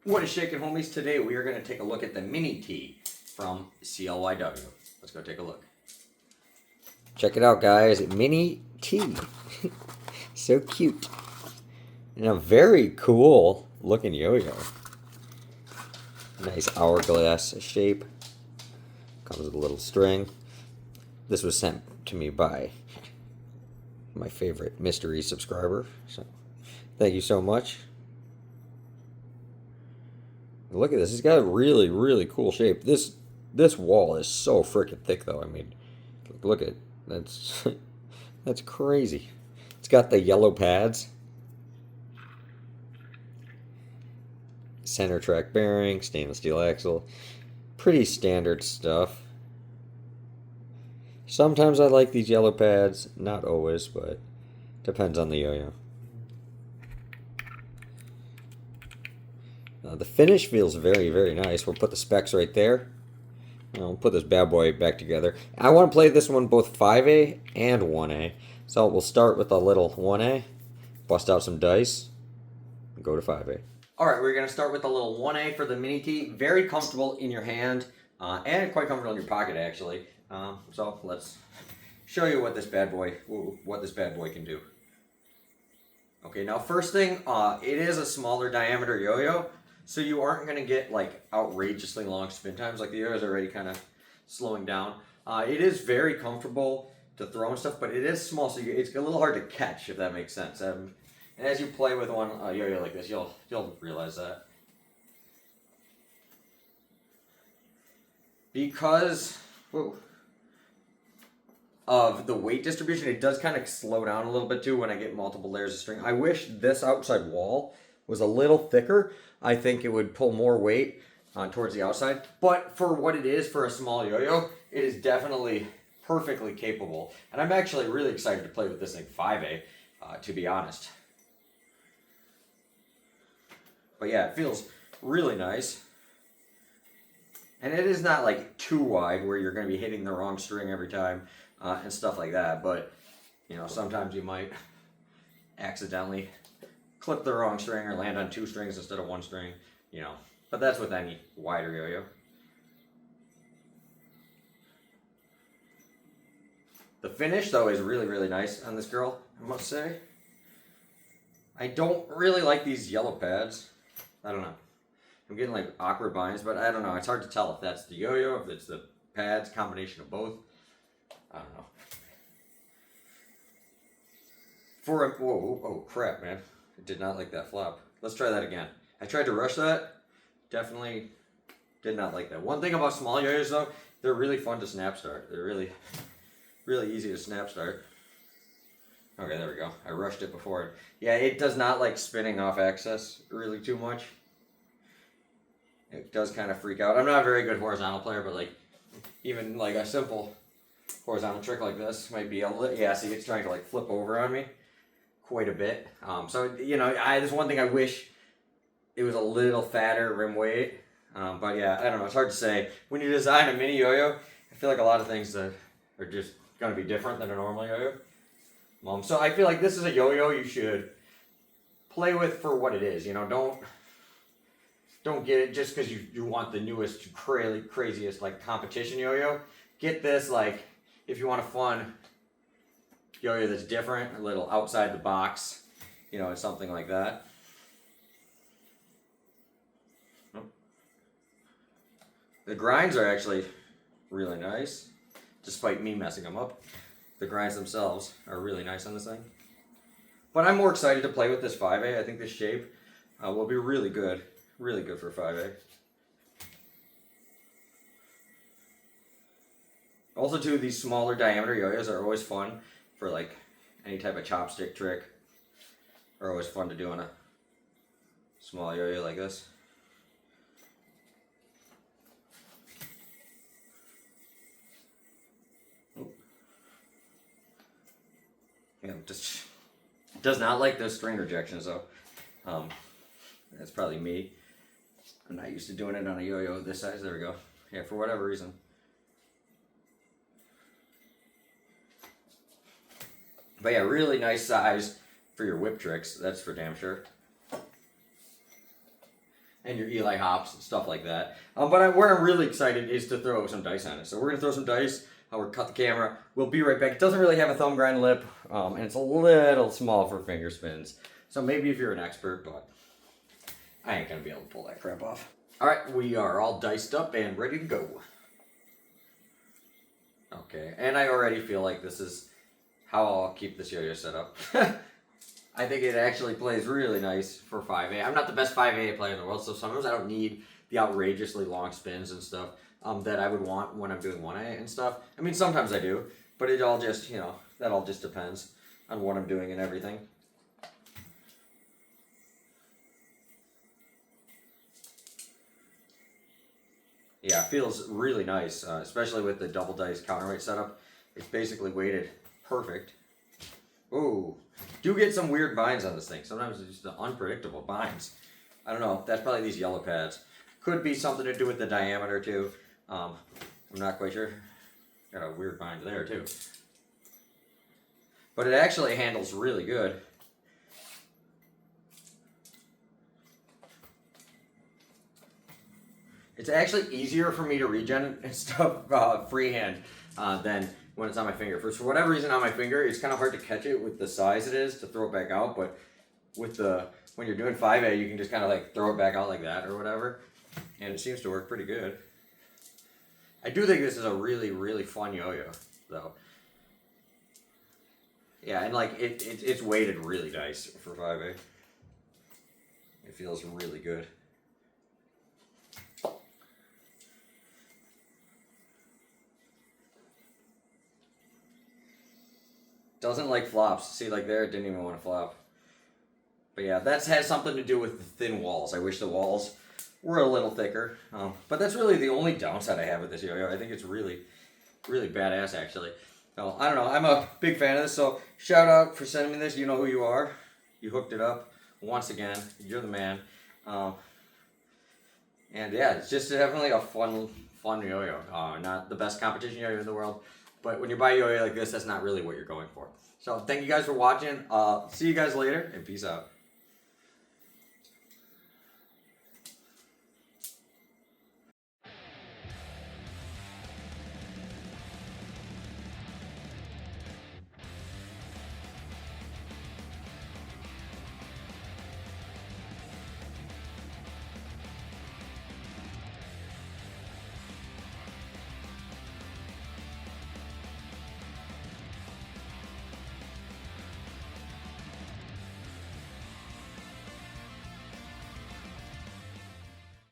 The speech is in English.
What is shaking, homies? Today we are going to take a look at the Minitee from CLYW. Let's go take a look. Check it out, guys. Minitee. So cute. And a very cool looking yo-yo. Nice hourglass shape. Comes with a little string. This was sent to me by my favorite mystery subscriber. So thank you so much. Look at this. It's got a really, really cool shape. This wall is so freaking thick, though. I mean, look at that's that's crazy. It's got the yellow pads, center track bearing, stainless steel axle. Pretty standard stuff. Sometimes I like these yellow pads, not always, but depends on the yo-yo. The finish feels very, very nice. We'll put the specs right there. We'll put this bad boy back together. I want to play this one both 5A and 1A. So we'll start with a little 1A, bust out some dice, and go to 5A. Alright, we're going to start with a little 1A for the Minitee. Very comfortable in your hand, and quite comfortable in your pocket, actually. So let's show you what this bad boy can do. Okay, now first thing, it is a smaller diameter yo-yo. So you aren't going to get like outrageously long spin times, like the yo-yo is already kind of slowing down. It is very comfortable to throw and stuff, but it is small, so it's a little hard to catch, if that makes sense. And as you play with one yo-yo like this, you'll realize that. Because of the weight distribution, it does kind of slow down a little bit too when I get multiple layers of string. I wish this outside wall was a little thicker. I think it would pull more weight towards the outside. But for what it is for a small yo-yo, it is definitely perfectly capable. And I'm actually really excited to play with this thing 5A, to be honest. But yeah, it feels really nice. And it is not like too wide where you're going to be hitting the wrong string every time and stuff like that. But, you know, sometimes you might accidentally clip the wrong string or land on 2 strings instead of 1 string, you know. But that's with any wider yo-yo. The finish, though, is really, really nice on this girl, I must say. I don't really like these yellow pads. I don't know. I'm getting like awkward binds, but I don't know. It's hard to tell if that's the yo-yo, if it's the pads, combination of both. I don't know. Oh crap, man. I did not like that flop. Let's try that again. I tried to rush that. Definitely did not like that. One thing about small yo-yos though, they're really fun to snap start. They're really, really easy to snap start. Okay, there we go. I rushed it before. Yeah, it does not like spinning off axis really too much. It does kind of freak out. I'm not a very good horizontal player, but like even like a simple horizontal trick like this might be a little, yeah, see it's trying to like flip over on me quite a bit. So, you know, there's one thing I wish it was a little fatter rim weight. But yeah, I don't know. It's hard to say. When you design a mini yo-yo, I feel like a lot of things that are just going to be different than a normal yo-yo. So I feel like this is a yo-yo you should play with for what it is. You know, don't get it just because you want the newest, craziest like competition yo-yo. Get this like if you want a fun yo-yo that's different, a little outside the box, you know, something like that. The grinds are actually really nice, despite me messing them up. The grinds themselves are really nice on this thing. But I'm more excited to play with this 5A. I think this shape will be really good for 5A. Also too, these smaller diameter yo-yos are always fun for like any type of chopstick trick. Are always fun to do on a small yo-yo like this. Yeah, just does not like those string rejections though. That's probably me. I'm not used to doing it on a yo-yo this size. There we go. Yeah, for whatever reason. But yeah, really nice size for your whip tricks. That's for damn sure. and your Eli hops and stuff like that. But where I'm really excited is to throw some dice on it. So we're gonna throw some dice. We'll cut the camera. We'll be right back. It doesn't really have a thumb grind lip, and it's a little small for finger spins. So maybe if you're an expert, but I ain't gonna be able to pull that crap off. All right, we are all diced up and ready to go. Okay, and I already feel like this is how I'll keep this yo-yo set up. I think it actually plays really nice for 5A. I'm not the best 5A player in the world, so sometimes I don't need the outrageously long spins and stuff that I would want when I'm doing 1A and stuff. I mean, sometimes I do, but it all just, you know, that all just depends on what I'm doing and everything. Yeah, it feels really nice, especially with the double dice counterweight setup. It's basically weighted perfect. Ooh, do get some weird binds on this thing. Sometimes it's just the unpredictable binds. I don't know. That's probably these yellow pads. Could be something to do with the diameter too. I'm not quite sure. Got a weird bind there too. But it actually handles really good. It's actually easier for me to regen and stuff freehand than when it's on my finger. For whatever reason on my finger, it's kind of hard to catch it with the size it is to throw it back out. But with when you're doing 5A, you can just kind of like throw it back out like that or whatever. And it seems to work pretty good. I do think this is a really, really fun yo-yo, though. Yeah, and like it's weighted really nice for 5A. It feels really good. Doesn't like flops. See, like there, it didn't even want to flop. But yeah, that has something to do with the thin walls. I wish the walls were a little thicker. But that's really the only downside I have with this yo-yo. I think it's really, really badass, actually. So, I don't know. I'm a big fan of this. So, shout out for sending me this. You know who you are. You hooked it up. Once again, you're the man. And yeah, it's just definitely a fun yo-yo. Not the best competition yo-yo in the world. But when you buy a yo-yo like this, that's not really what you're going for. So thank you guys for watching. See you guys later, and peace out.